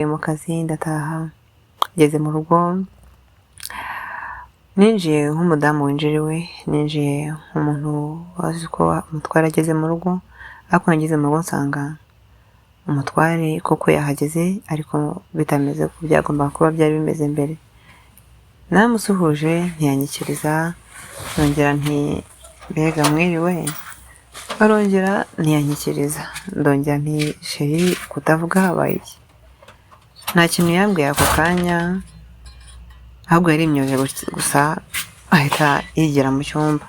mu kazi ndataha ngeze mu rugo ninjiye nk'umudamu winjiriwe ninjiye nk'umuntu wazi ko umutware ageze mu rugo ariko nageze mu rugo nsanga umutware koko yahageze ariko bitameze ko byagomba kuba byari bimeze mbere namusuhuje ntiyanyikiriza nongera nti mbega mwiriwe arongera ntiyanyikiriza ndongera nti sheri kutavuga habaye iki nta kintu yambwiye ako kanya ahubwo yari imyoje gusa ahita yigera mu cyumba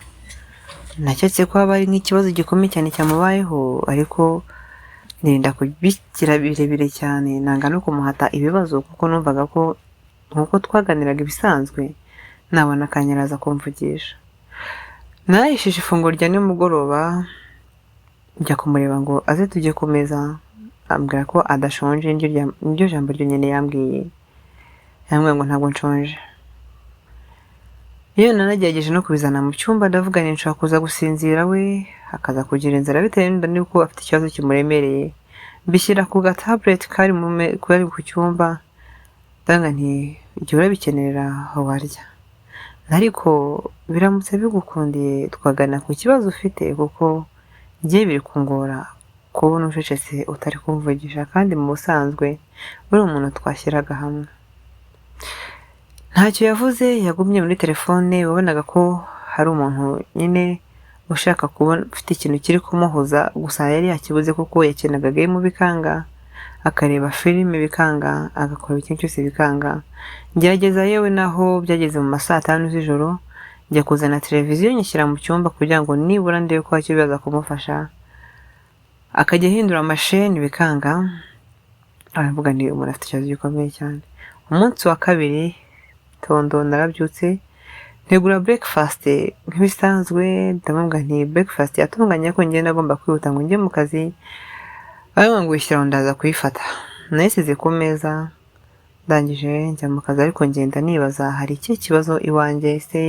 naketse ko haba ari nk'ikibazo gikomeye cyane cyamubayeho ariko nirinda kubikira birebire cyane nanga no kumuhata ibibazo kuko numvaga ko nkuko twaganiraga ibisanzwe nabona akanyaraza kumvugisha nayishije ifunguro rya nimugoroba njya kumureba ngo aze tujye ku meza ambwira ko adashonje niryo jambo ryonyine yambwiye ngo ntabwo nshonje iyo nanagerageje no kubizana mu cyumba ndavuga ni nshaka kuza gusinzira we akaza kugira inzara bitewe n'uko afite ikibazo kimuremereye mbishyira ku tablet kari ku cyumba ndanga nti igihe urabikenera warya ariko biramutse bigukundiye twagana ku kibazo ufite kuko ngiye biri kungora kubona ucecetse utari kumvugisha kandi mu busanzwe uri umuntu twashyiraga hamwe ntacyo yavuze yagumye muri telefone wabonaga ko hari umuntu nyine ushaka kubona ufite ikintu kiri kumuhuza gusa yari yakibuze kuko yakinaga game bikanga akareba filime bikanga agakora ikintu cyose bikanga ngerageza yewe naho byageze mu masaa 5 z'ijoro njya kuzana televiziyo nyishyira mu cyumba kugira ngo nibura ndebe ko icyo bizaza kumufasha akajya hindura amasheni bikanga aravuga ni umuntu afite ikibazo gikomeye cyane umunsi wa kabiri tondo narabyutse ntegura breakfast nk'ibisanzwe ndamubwira nti breakfast yatunganye ko ngenda agomba kwihuta ngo njye mu kazi ariko ngo ishyiraho ndaza kuyifata nayisize ku meza ndangije njya mu kazi ariko ngenda nibaza hari iki kibazo iwanjye se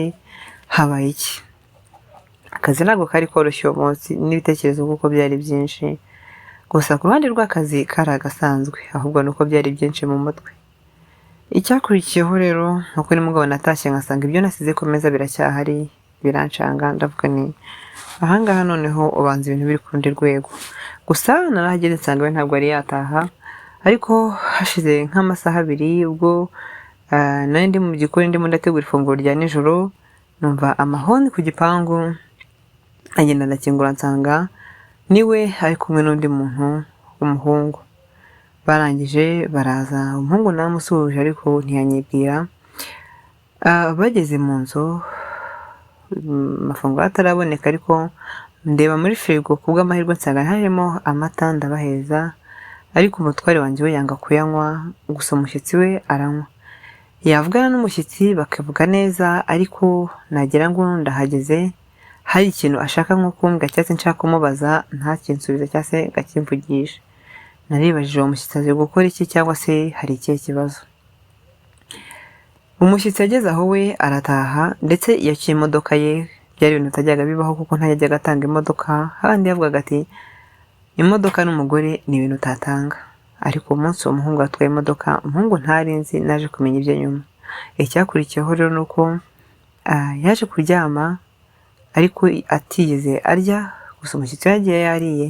habaye iki akazi ntabwo kari koroshye uwo munsi n'ibitekerezo kuko byari byinshi gusa ku ruhande rw'akazi kari agasanzwe ahubwo nuko byari byinshi mu mutwe icyakurikiyeho rero nuko nimugabo natashye ngasanga ibyo nasize ku meza biracyahari birancanga ndavuga ni ahangaha noneho ubanza ibintu biri ku rundi rwego gusa narahageze nsanga we ntabwo ari yataha ariko hashize nk'amasaha 2 ubwo nari ndi mu gikoni ndimo ndategura ifunguro rya nijoro numva amahoni ku gipangu agenda ndakingura nsanga niwe ari kumwe n'undi muntu w'umuhungu barangije baraza umuhungu namusuhuje ariko ntiyanyibwira bageze mu nzu amafunguro ataraboneka ariko ndeba muri firigo kubw'amahirwe nsanga harimo amata ndabaheza ariko umutware wanjye we yanga kuyanywa gusa umushyitsi we aranywa yavugana n'umushyitsi bakavuga neza ariko nagira ngo ndahageze hari ikintu ashaka nko kumbwa cyase nshaka kumubaza nta kinsubiza cyase gakimvugisha naribajije uwo mushyitsi aje gukora iki cyangwa se hari ikihe kibazo umushyitsi ageze aho we arataha ndetse yaciye imodoka ye byari ibintu utajyaga bibaho kuko ntajyaga atanga imodoka handi yavugaga ati imodoka n'umugore ni ibintu utatanga ariko umunsi uwo muhungu atwaye imodoka umuhungu ntarinzi naje kumenya ibyo nyuma icyakurikiyeho rero nuko yaje kuryama ariko atigeze arya gusa umushyitsi yagiye yariye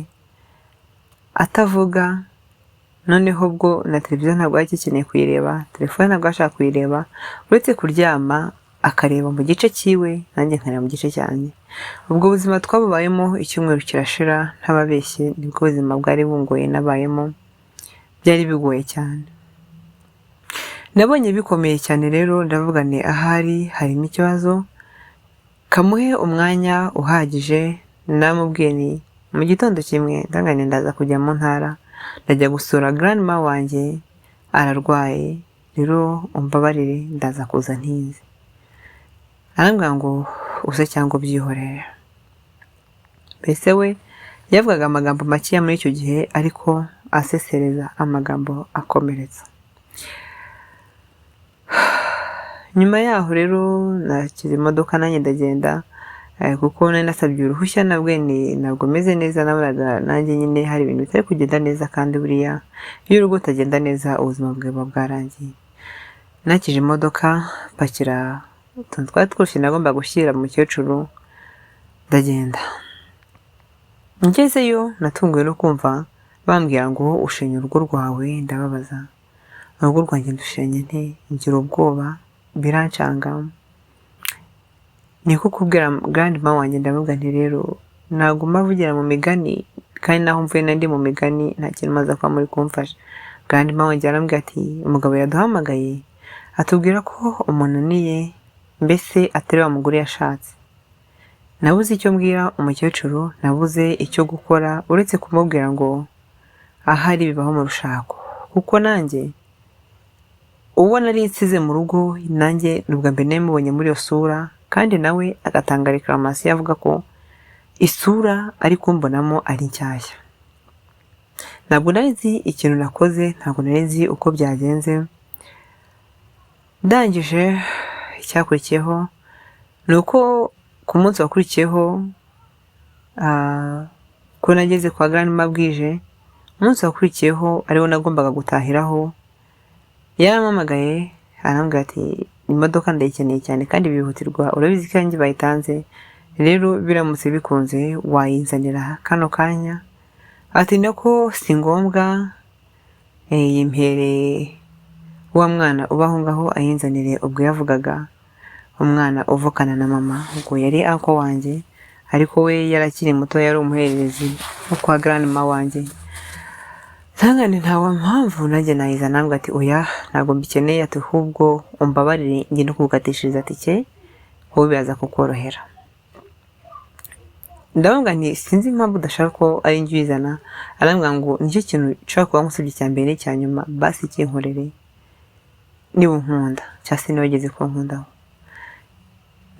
atavuga noneho ubwo na televiziyo ntabwo yakikeneye kuyireba telefone ntabwo ashaka kuyireba uretse kuryama akareba mu gice cyiwe nanjye nkareba mu gice cyanjye ubwo buzima twabubayemo icyumweru kirashira ntababeshye nibwo buzima bwari bungoye nabayemo byari bigoye cyane nabonye bikomeye cyane rero ndavuga ni ahari harimo ikibazo kamuhe umwanya uhagije namubwiye ni mu gitondo kimwe ndangane ndaza kujya mu ntara ndajya gusura grandma wanjye ararwaye rero umbabarire ndaza kuza ntize arambwira ngo use cyangwa byihorera mbese we yavugaga amagambo make muri icyo gihe ariko asesereza amagambo akomeretsa nyuma yaho rero nakize imodoka nanjye ndagenda kuko nari nasabye uruhushya nabwo ntabwo meze neza, nabonaga nanjye nyine hari ibintu bitari kugenda neza, kandi buriya iyo urugo utagenda neza ubuzima bwawe buba bwarangiye. Nakije imodoka pakira utuntu twari twose nagomba gushyira umukecuru, ndagenda. Ngezeyo natunguwe no kumva bambwira ngo ushenye urugo rwawe. Ndababaza, urugo rwanjye ndushenye nte? Ngira ubwoba birancanga. Niko kubwira grandma wanjye, ndavuga nti rero ntabwo mbavugira mu migani, kandi naho mvuye nandi mu migani nta kintu maze kwa muri kumfasha. Grandma wanjye arambwira ati umugabo yaduhamagaye atubwira ko umunaniye, mbese atari wa mugore yashatse. Nabuze icyo mbwira umukecuru, nabuze icyo gukora uretse kumubwira ngo ahari bibaho mu rushako, kuko nanjye uwo nari nsize mu rugo nanjye nubwo mbere namubonye muri iyo sura, kandi nawe agatanga reclamation avuga ko isura ari kumbonamo ari nshyashya. Ntabwo nari nzi ikintu nakoze, ntabwo nari nzi uko byagenze. Ndangije icyakurikiyeho ni uko ku munsi wakurikiyeho ko nageze kwa grandma bwije, umunsi wakurikiyeho ariwo nagombaga gutahiraho, yarampamagaye arambwira ati imodoka ndayikeneye cyane kandi bihutirwa, urabizi ko yanjye bayitanze, rero biramutse bikunze wayinzanira kano kanya. Ati nako si ngombwa, yimpere wa mwana ubaho ngaho ayinzanire. Ubwo yavugaga umwana uvukana na mama, ubwo yari uncle wanjye, ariko we yarakiri muto, yari umuhererezi wo kwa grandma wanjye. Ntangane ntawa mpamvu nanjye nayizana, nambwa ati oya ntabwo mbikeneye, ati ahubwo umbabarire ngiye no kugukatishiriza tike wowe biraza kukorohera. Ndababwira nti sinzi impamvu udashaka ko ari njye uyizana. Arambwira ngo nicyo kintu nshaka kuba musubye cya mbere n'icya nyuma, basi kinkorere niba unkunda cyangwa se niba wageze ko nkundaho.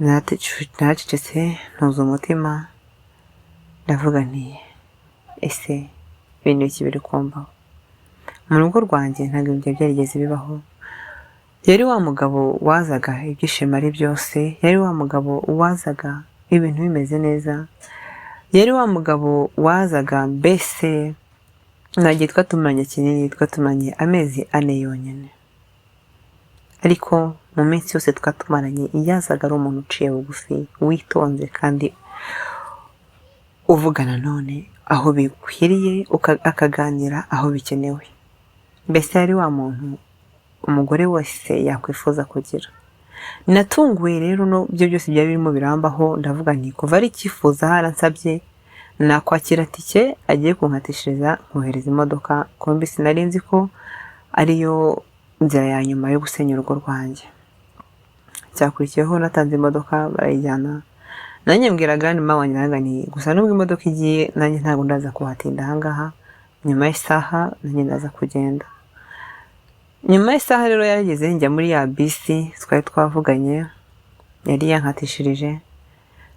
Naracecetse ntuza umutima, ndavuga nti ese ibintu iki biri kumbaho mu rugo rwanjye? Ntabwo ibyo byarigeze bibaho. Yari wa mugabo wazaga ibyishimo ari byose, yari wa mugabo wazaga ibintu bimeze neza, yari wa mugabo wazaga mbese nagiye twatumanye kinini, twatumanye amezi 4 yonyine, ariko mu minsi yose twatumaranye yazaga ari umuntu uciye bugufi, witonze, kandi uvugana none aho bikwiriye, akaganira aho bikenewe. Mbese yari wa muntu umugore wese yakwifuza kugira. Natunguwe rero no byo byose byari birimo birambaho, ndavuga nti kuva ari cyifuza haransabye nakwakira tike agiye kunkatishiriza nkohereza imodoka, kombi sinari nzi ko ariyo nzira ya nyuma yo gusenya urugo rwanjye. Cyakurikiyeho natanze imodoka barayijyana, nanjye mbwira grandma wanjye nanga ni gusa nubwo imodoka igiye nanjye ntabwo ndaza kuhatinda ahangaha, nyuma y'isaha nanjye ndaza kugenda. Nyuma y'isaha rero yarageze njya muri ya bisi twari twavuganye, yari yankatishirije,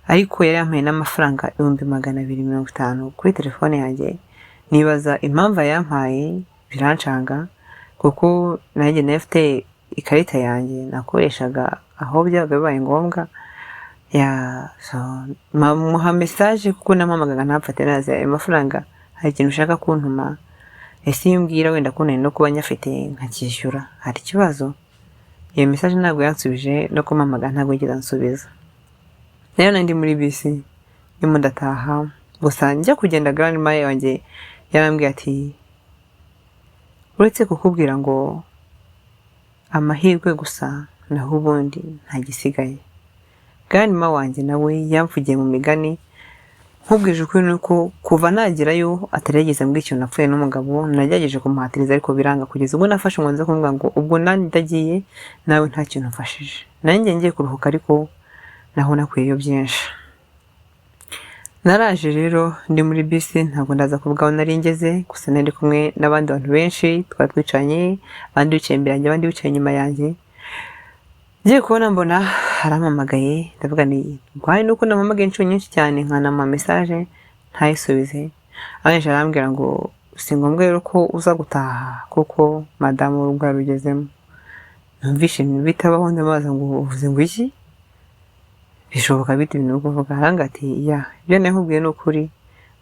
ariko yari yampaye n'amafaranga 250 kuri telefone yanjye. Nibaza impamvu yampaye, birancanga kuko nanjye nafite ikarita yanjye nakoreshaga aho byabaga bibaye ngombwa. Muha message kuko nampamagaga ntapfate naza amafaranga, hari ikintu ushaka kuntuma, ese iyo mbwira wenda ko nari no kuba nyafite nkakishyura hari ikibazo. Iyo message ntabwo yansubije, no kumpamaga ntabwo yigeze ansubiza. Rero nandi muri bisi ndimo ndataha, gusa njya kugenda grandma yanjye yarambwiye ati uretse kukubwira ngo amahirwe gusa naho ubundi nta gisigaye. Grandma wanjye nawe yamvugiye mu migani, nkubwije ukuri nuko kuva nagerayo atarigeze mbwira ikintu napfuye n'umugabo. Nagerageje kumuhatiriza ariko biranga, kugeza ubwo nafashe umwanzuro kumubwira ngo ubwo nandi ndagiye nawe nta kintu mfashije, nanjye ngiye kuruhuka, ariko naho nakwiyeyo byinshi. Naraje rero ndi muri bisi, ntabwo ndaza kuvuga aho nari ngeze, gusa nari kumwe n'abandi bantu benshi twari twicanye, abandi bicaye imbere yanjye, abandi bicaye inyuma yanjye. Ngiye kubona mbona harampamagaye, ndavuga ni rwaye nuko nampamagaye inshuro nyinshi cyane nkanama message ntayisubize. Aje arambwira ngo si ngombwa rero ko uza gutaha kuko madamu urugo rugezemo. Numvishe bitabaho, ndabaza ngo uvuze ngo iki? bishoboka bite ibintu uri kuvuga? Arambwira ati ibyo nakubwiye ni ukuri,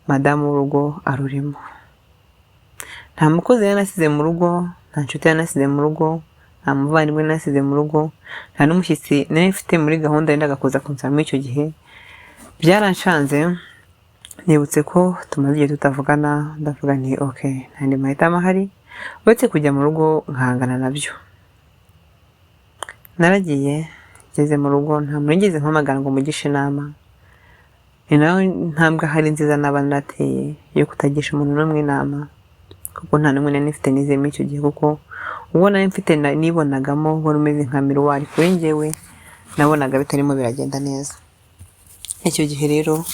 madamu w'urugo arurimo. Nta mukozi yari nasize mu rugo, nta nshuti yari nasize mu rugo, nta muvandimwe nasize mu rugo, nta n'umushyitsi nari mfite muri gahunda yendaga kuza kunsaba muri icyo gihe. Byaranshanze, nibutse ko tumaze igihe tutavugana, ndavuga nti nta ndi mahitamo ahari uretse kujya mu rugo nkahangana nabyo. Naragiye, ngeze mu rugo nta muntu yigeze mpamagara ngo mugishe inama. Ni nayo ntambwe ahari nziza naba narateye yo kutagisha umuntu n'umwe inama, kuko nta n'umwe nari nifite nizeye muri icyo gihe, kuko uwo nari mfite nibonagamo wari umeze nka miruwari kuri njyewe, nabonaga bitarimo biragenda neza. Icyo gihe rero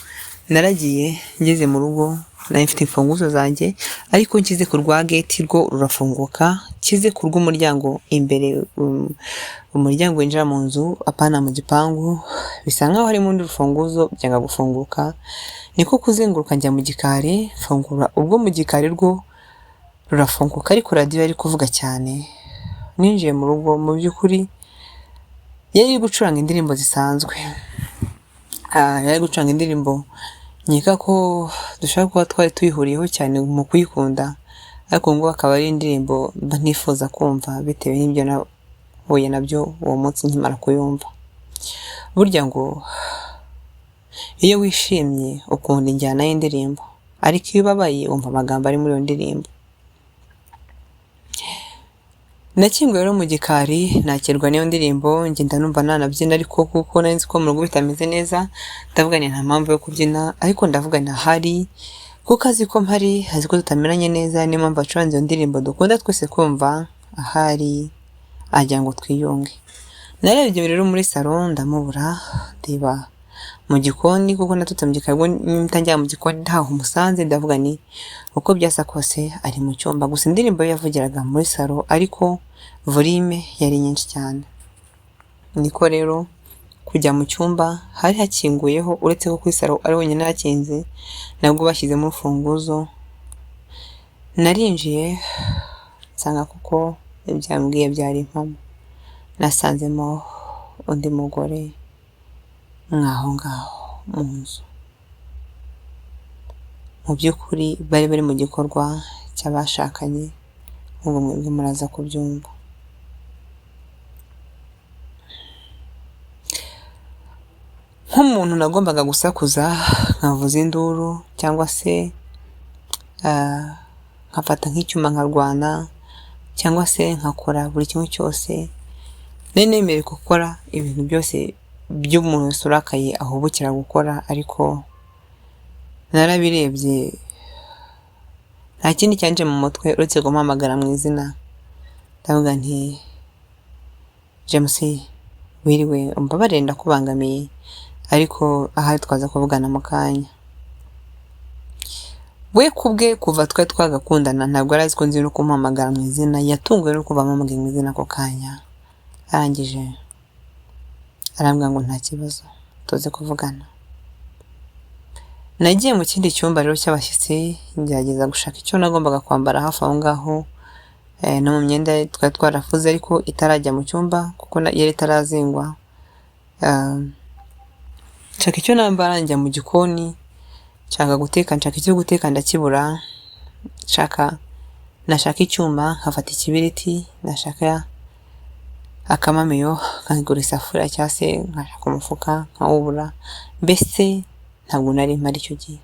naragiye, ngeze mu rugo nari mfite imfunguzo zanjye, ariko nshyize ku rwa gate rwo rurafunguka, nshyize ku rw'umuryango imbere, umuryango winjira mu nzu apana mu gipangu, bisa nkaho harimo undi rufunguzo byanga gufunguka, niko kuzenguruka njya mu gikari, mfungura ubwo mu gikari rwo rurafunguka, ariko radiyo yari kuvuga cyane. Ninjiye mu rugo, mu by'ukuri yari gucuranga indirimbo zisanzwe, yari gucuranga indirimbo nkeka ko dushaka kuba twari tuyihuriyeho cyane mu kuyikunda, ariko ngo akaba ari indirimbo mba ntifuza kumva bitewe n'ibyo nahuye nabyo uwo munsi nkimara kuyumva. Burya ngo iyo wishimye ukunda injyana y'indirimbo, ariko iyo ubabaye wumva amagambo ari muri iyo ndirimbo. Nakinguye rero mu gikari, nakirwa n'iyo ndirimbo, ngenda numva nanabyina, ariko kuko nari nzi ko mu rugo bitameze neza, ndavuga nta mpamvu yo kubyina, ariko ndavuga ahari kuko azi ko mpari, azi ko tutameranye neza, niyo mpamvu acuranze iyo ndirimbo dukunda twese kumva, ahari agira ngo twiyunge. Narebye rero muri salon ndamubura, ndeba mu gikoni kuko natutse mu gikari, njya mu gikoni ntaho umusanze, ndavuga uko byasa kose ari mu cyumba. Gusa indirimbo yavugiraga muri salon, ariko volume yari nyinshi cyane. Niko rero kujya mu cyumba, hari hakinguyeho, uretse ko kuri salon ari honyine hakinze, nabwo bashyizemo urufunguzo. Narinjiye nsanga kuko ibyambwiye byari impamo, nasanzemo undi mugore mwaho ngaho mu nzu. Mu by'ukuri bari mu gikorwa cy'abashakanye, nk'ubu mwebwe muraza kubyumva. Nk'umuntu nagombaga gusakuza, nkavuza induru, cyangwa se nkafata nk'icyuma nkarwana, cyangwa se nkakora buri kimwe cyose, nari nemerewe gukora ibintu byose by'umuntu wese urakaye ahubukira gukora, ariko narabirebye nta kindi cyanje mu mutwe uretse gumpamagara mu izina, ndavuga nti James wiriwe, umbabarire ndakubangamiye, ariko ahari twaza kuvugana mu kanya. We kubwe kuva twari twagakundana ntabwo arazi ko nzi no kumpamagara mu izina, yatunguwe no kuva mpamagaye mu izina ako kanya. Arangije arambwira ngo nta kibazo tuze kuvugana. Nagiye mu kindi cyumba rero cy'abashyitsi, ngerageza gushaka icyo nagombaga kwambara hafi aho ngaho, no mu myenda twari twarafuze ariko itarajya mu cyumba kuko yari itarazingwa. Nshaka icyo nambara, njya mu gikoni, nshaka icyo guteka ndakibura, nashaka icyuma nkafata ikibiriti, nashaka akamamiyo nkagura isafuriya cyangwa se nkashaka umufuka nkawubura. Mbese ntabwo nari mpari icyo gihe,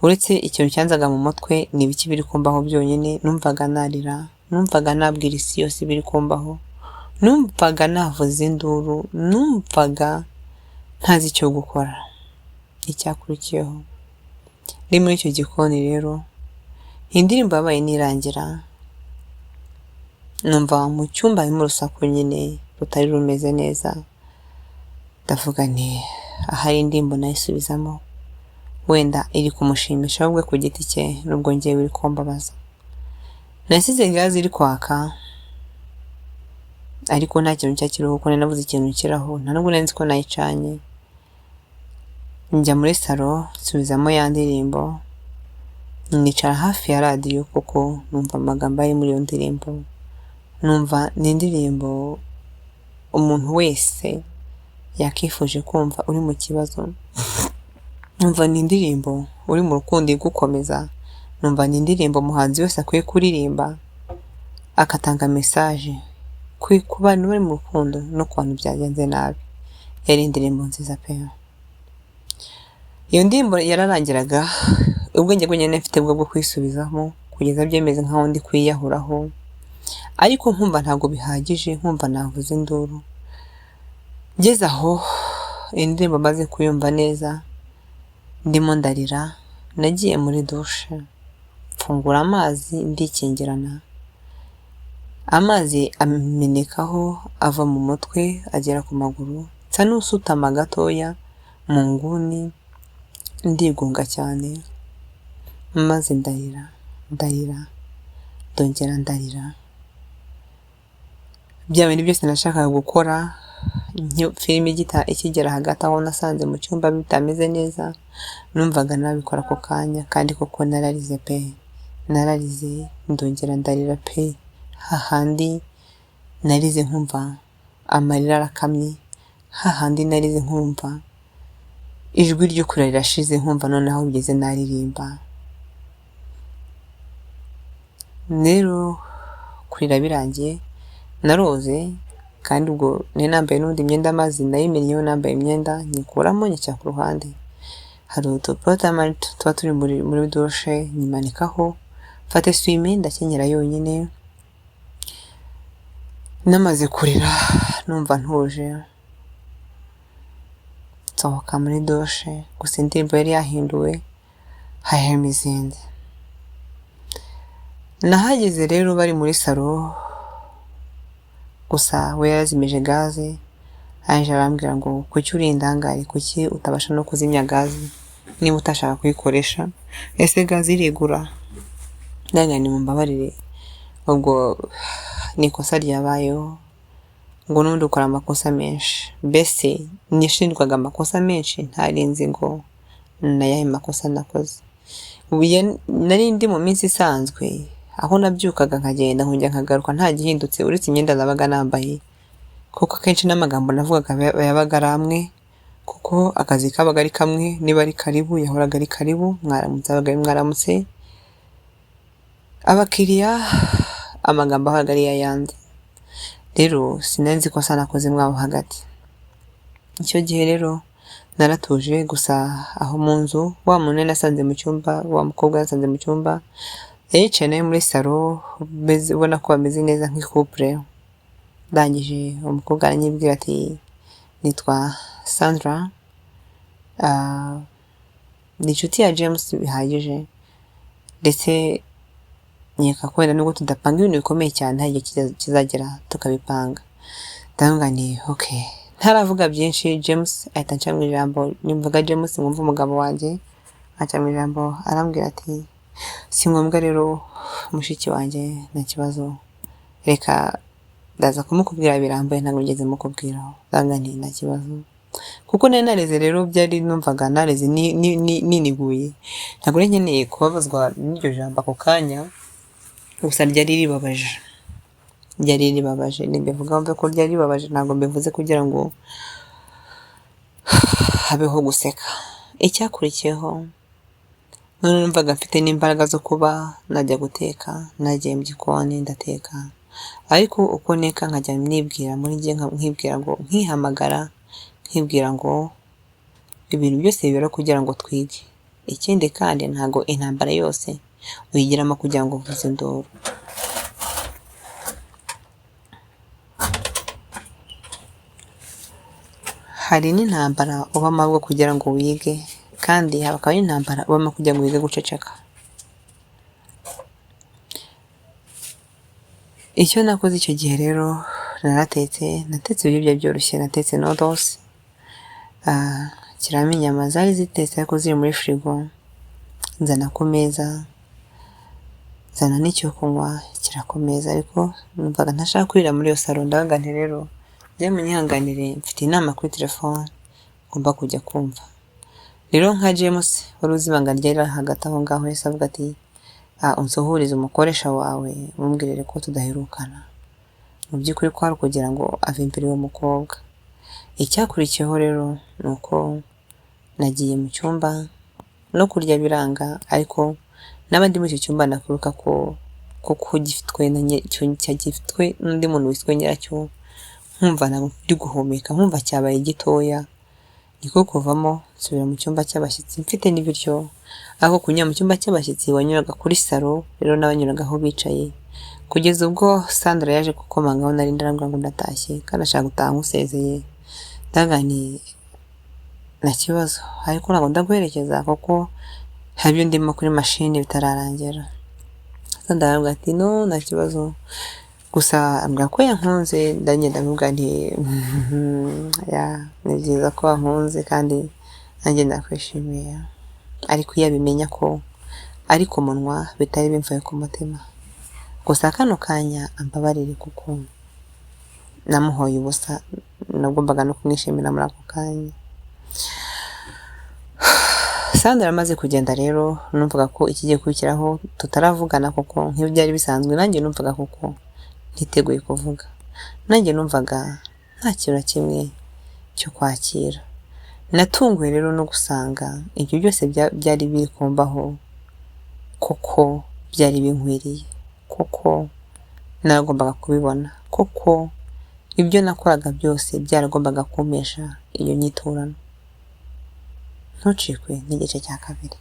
uretse ikintu cyanzaga mu mutwe ni ibiki biri kumbaho byonyine. Numvaga narira, numvaga nabwira isi yose biri kumbaho, numvaga navuza induru, numvaga ntazi icyo gukora. Icyakurikiyeho ndi muri icyo gikoni rero, indirimbo yabaye nirangira, numva mu cyumba harimo urusaku nyine rutari rumeze neza. Ndavuga ahari indirimbo nayisubizamo, wenda iri kumushimisha ahubwo ku giti cye, nubwo ngewe iri kumbabaza. Nasize gaze iri kwaka, ariko nta kintu cyakiriho kuko nabuze ikintu kiraho, nta nubwo nari nzi ko nayicanye. Njya muri salon nsubizamo ya ndirimbo, nicara hafi ya radiyo kuko numva amagambo ari muri iyo ndirimbo, numva ni indirimbo umuntu wese yakifuje kumva uri mu kibazo, numva ni indirimbo uri mu rukundo igukomeza, numva ni indirimbo umuhanzi wese akwiye kuririmba agatanga message ku bantu bari mu rukundo no ku bantu byagenze nabi. Yari indirimbo nziza pe. Iyo ndirimbo yararangiraga ubwenge bwenyine mfite bwo kwisubizamo kugeza byemeze nkaho ndi kwiyahuraho, ariko nkumva ntabwo bihagije, nkumva navuze induru. Ngeze aho indirimbo maze kuyumva neza ndimo ndarira, nagiye muri douche mfungura amazi ndikingirana, amazi amenekaho ava mu mutwe agera ku maguru, nsa n'usutama gatoya mu nguni ndigunga cyane, maze ndarira ndongera ndarira. Bya bintu byose nashakaga gukora filime ikigera hagati aho nasanze mu cyumba bitameze neza, numvaga nabikora ako kanya, kandi koko nararize pe, nararize ndongera ndarira pe. Hahandi narize nkumva amarira arakamye, hahandi narize nkumva ijwi ryo kurira rirashize, nkumva noneho bigeze naririmba. Rero kurira birangiye naroze, kandi ubwo nambaye n'undi myenda, amazi nayimenyeho nambaye imyenda nyikuramo nyicya ku ruhande. Hari udupotamani tuba turi muri douche nyimanikaho, mfate swime ndakenyera yonyine. Namaze kurira numva ntuje, nsohoka muri douche, gusa indirimbo yari yahinduwe hahema izindi. Nahageze rero bari muri salo, gusa we yarazimije gaze, aje arambwira ngo kuki uri indangare, kuki utabasha no kuzimya gaze niba utashaka kuyikoresha, ese gaze irigura? Ndangane mumbabarire, ubwo nikosa ryabayeho, ngo n'undi ukora amakosa menshi. Mbese nishindwaga amakosa menshi, ntarinzi ngo nayahe makosa nakoze. Nari ndi mu minsi isanzwe, aho nabyukaga nkagenda nkongera nkagaruka nta gihindutse uretse imyenda nabaga nambaye, kuko akenshi n'amagambo navugaga yabaga ari amwe, kuko akazi kabaga ari kamwe. Niba ari karibu yahoraga ari karibu, mwaramutse abaga ari mwaramutse, abakiriya amagambo ahaga ari ayandi. Rero sinenzi ko nakoze mwabo hagati. Icyo gihe rero naratuje, gusa aho mu nzu wa muntu nasanze mu cyumba, wa mukobwa nasanze mu cyumba, yicaye nawe muri salo, ubona ko bameze neza nk'icouple. Ndangije umukobwa aranyibwira ati nitwa Sandra, ni inshuti ya James bihagije, ndetse nkeka ko wenda nubwo tudapanga ibintu bikomeye cyane nta gihe kizagera tukabipanga. Ndavuga nti okay. Ntaravuga byinshi, James ahita anca mu ijambo. Nimvuga James ngumva umugabo wanjye, aca mu ijambo arambwira ati si ngombwa rero mushiki wanjye, nta kibazo, reka ndaza kumukubwira birambuye, ntabwo ngeze mukubwiraho. Ndavuga nti nta kibazo, kuko nari nareze rero, byari numvaga nareze niniguye, ntabwo nkeneye kubabazwa n'iryo jambo ako kanya. Gusa ryari ribabaje, nimbivuga mve ko ryari ribabaje, ntabwo mbivuze kugira ngo habeho guseka. Icyakurikiyeho none numvaga mfite n'imbaraga zo kuba najya guteka, nagiye mu gikoni ndateka, ariko uko neka nkajya nibwira muri njye, nkibwira ngo nkihamagara, nkibwira ngo ibintu byose bibera kugira ngo twige. Ikindi kandi ntago intambara yose uyigiramo kugira ngo uvuze induru. Hari n'intambara ubamo bwo kugira ngo wige, kandi hakaba n'intambara ubamo kugira ngo wige guceceka. Icyo nakoze icyo gihe rero, natetse ibiryo byoroshye, natetse noodles, kiramo inyama zari zitetse ariko ziri muri frigo, nzana ku meza, nzana n'icyo kunywa kirakomeza, ariko numvaga ntashaka kurira muri iyo salo. Ndavuga nti rero njye munyihanganire, mfite inama kuri telefone ngomba kujya kumva. Rero nka James wari uzi ibanga ryari hagati aho ngaho, yahise avuga ati unsuhurize umukoresha wawe umubwirire ko tudaherukana. Mu by'ukuri ko hari kugira ngo ave imbere y'uwo mukobwa. Icyakurikiyeho rero ni uko nagiye mu cyumba no kurya biranga, ariko n'abandi muri icyo cyumba nakwibuka ko gifitwe cyagifitwe n'undi muntu witwa nyiracyo, nkumva ndi guhumeka, nkumva cyabaye gitoya, niko kuvamo nsubira mu cyumba cy'abashyitsi mfite n'ibiryo. Aho kunyura mu cyumba cy'abashyitsi wanyuraga kuri salo, rero n'abanyuraga aho bicaye, kugeza ubwo Sandra yaje gukomanga aho nari ndarambwira ngo ndatashye kandi ashaka gutaha nkusezeye. Ndavuga nti nta kibazo, ariko ntabwo ndaguherekeza kuko hari ibyo ndimo kuri mashini bitararangira. Sandra aravuga ati no nta kibazo, gusa ambwira ko yankunze. Ndagenda ndavuga nti ya ni byiza ko wankunze kandi nanjye ndakwishimiye, ariko iyo abimenya ko ari ku munwa bitari bimvuye ku mutima. Gusa kano kanya ambabarire kuko namuhoye ubusa, nagombaga no kumwishimira muri ako kanya. Sandra amaze kugenda rero numvaga ko ikigiye kurikiraho tutaravugana, kuko nk'iyo byari bisanzwe nanjye numvaga kuko ntiteguye kuvuga. Nanjye numvaga nta kintu na kimwe cyo kwakira. Natunguwe rero no gusanga ibyo byose byari biri kumbaho koko byari binkwiriye, koko nagombaga kubibona, koko ibyo nakoraga byose byaragombaga kumpesha iyo nyiturano. Ntucikwe n'igice cya kabiri.